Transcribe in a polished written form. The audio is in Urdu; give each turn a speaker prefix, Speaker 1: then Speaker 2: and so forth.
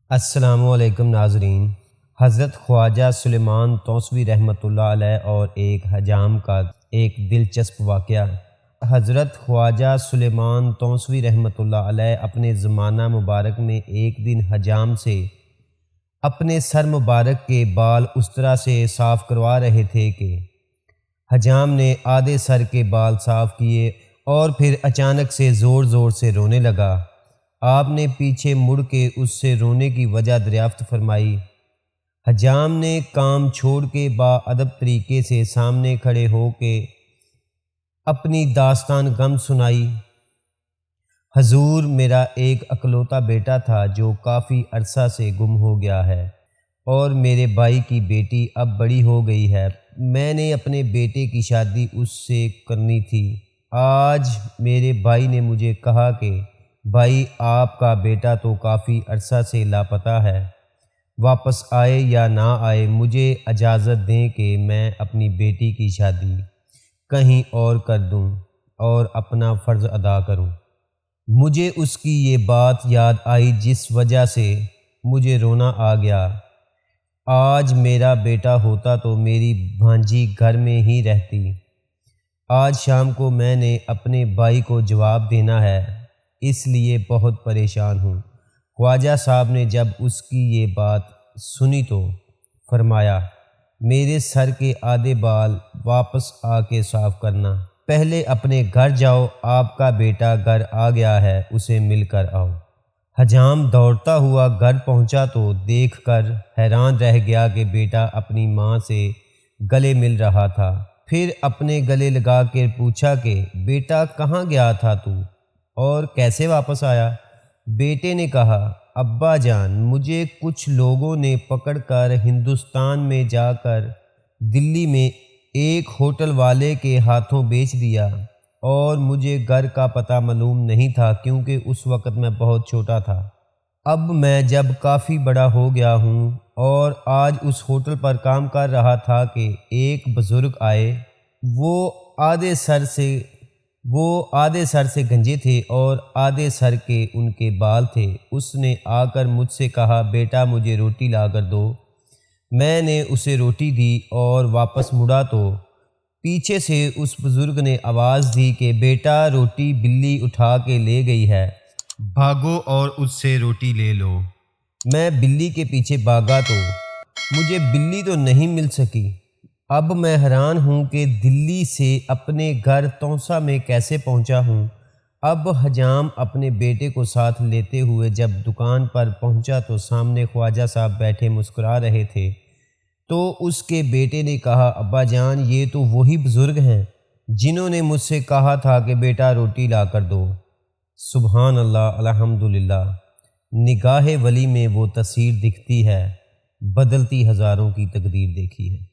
Speaker 1: السلام علیکم ناظرین۔ حضرت خواجہ سلیمان توسوی رحمۃ اللہ علیہ اور ایک حجام کا ایک دلچسپ واقعہ۔ حضرت خواجہ سلیمان توسوی رحمۃ اللہ علیہ اپنے زمانہ مبارک میں ایک دن حجام سے اپنے سر مبارک کے بال اس طرح سے صاف کروا رہے تھے کہ حجام نے آدھے سر کے بال صاف کیے اور پھر اچانک سے زور زور سے رونے لگا۔ آپ نے پیچھے مڑ کے اس سے رونے کی وجہ دریافت فرمائی۔ حجام نے کام چھوڑ کے باادب طریقے سے سامنے کھڑے ہو کے اپنی داستان غم سنائی۔ حضور، میرا ایک اکلوتا بیٹا تھا جو کافی عرصہ سے گم ہو گیا ہے، اور میرے بھائی کی بیٹی اب بڑی ہو گئی ہے۔ میں نے اپنے بیٹے کی شادی اس سے کرنی تھی۔ آج میرے بھائی نے مجھے کہا کہ بھائی، آپ کا بیٹا تو کافی عرصہ سے لاپتہ ہے، واپس آئے یا نہ آئے مجھے اجازت دیں کہ میں اپنی بیٹی کی شادی کہیں اور کر دوں اور اپنا فرض ادا کروں۔ مجھے اس کی یہ بات یاد آئی جس وجہ سے مجھے رونا آ گیا۔ آج میرا بیٹا ہوتا تو میری بھانجی گھر میں ہی رہتی۔ آج شام کو میں نے اپنے بھائی کو جواب دینا ہے، اس لیے بہت پریشان ہوں۔ خواجہ صاحب نے جب اس کی یہ بات سنی تو فرمایا، میرے سر کے آدھے بال واپس آ کے صاف کرنا، پہلے اپنے گھر جاؤ، آپ کا بیٹا گھر آ گیا ہے، اسے مل کر آؤ۔ حجام دوڑتا ہوا گھر پہنچا تو دیکھ کر حیران رہ گیا کہ بیٹا اپنی ماں سے گلے مل رہا تھا۔ پھر اپنے گلے لگا کے پوچھا کہ بیٹا کہاں گیا تھا تو، اور کیسے واپس آیا؟ بیٹے نے کہا، ابا جان، مجھے کچھ لوگوں نے پکڑ کر ہندوستان میں جا کر دلی میں ایک ہوٹل والے کے ہاتھوں بیچ دیا، اور مجھے گھر کا پتہ معلوم نہیں تھا کیونکہ اس وقت میں بہت چھوٹا تھا۔ اب میں جب کافی بڑا ہو گیا ہوں اور آج اس ہوٹل پر کام کر رہا تھا کہ ایک بزرگ آئے، وہ آدھے سر سے گنجے تھے اور آدھے سر کے ان کے بال تھے۔ اس نے آ کر مجھ سے کہا، بیٹا مجھے روٹی لا کر دو۔ میں نے اسے روٹی دی اور واپس مڑا تو پیچھے سے اس بزرگ نے آواز دی کہ بیٹا، روٹی بلی اٹھا کے لے گئی ہے، بھاگو اور اس سے روٹی لے لو۔ میں بلی کے پیچھے بھاگا تو مجھے بلی تو نہیں مل سکی۔ اب میں حیران ہوں کہ دلی سے اپنے گھر توسا میں کیسے پہنچا ہوں۔ اب حجام اپنے بیٹے کو ساتھ لیتے ہوئے جب دکان پر پہنچا تو سامنے خواجہ صاحب بیٹھے مسکرا رہے تھے، تو اس کے بیٹے نے کہا، ابا جان، یہ تو وہی بزرگ ہیں جنہوں نے مجھ سے کہا تھا کہ بیٹا روٹی لا کر دو۔ سبحان اللہ، الحمدللہ۔ نگاہ ولی میں وہ تصویر دکھتی ہے، بدلتی ہزاروں کی تقدیر دیکھی ہے۔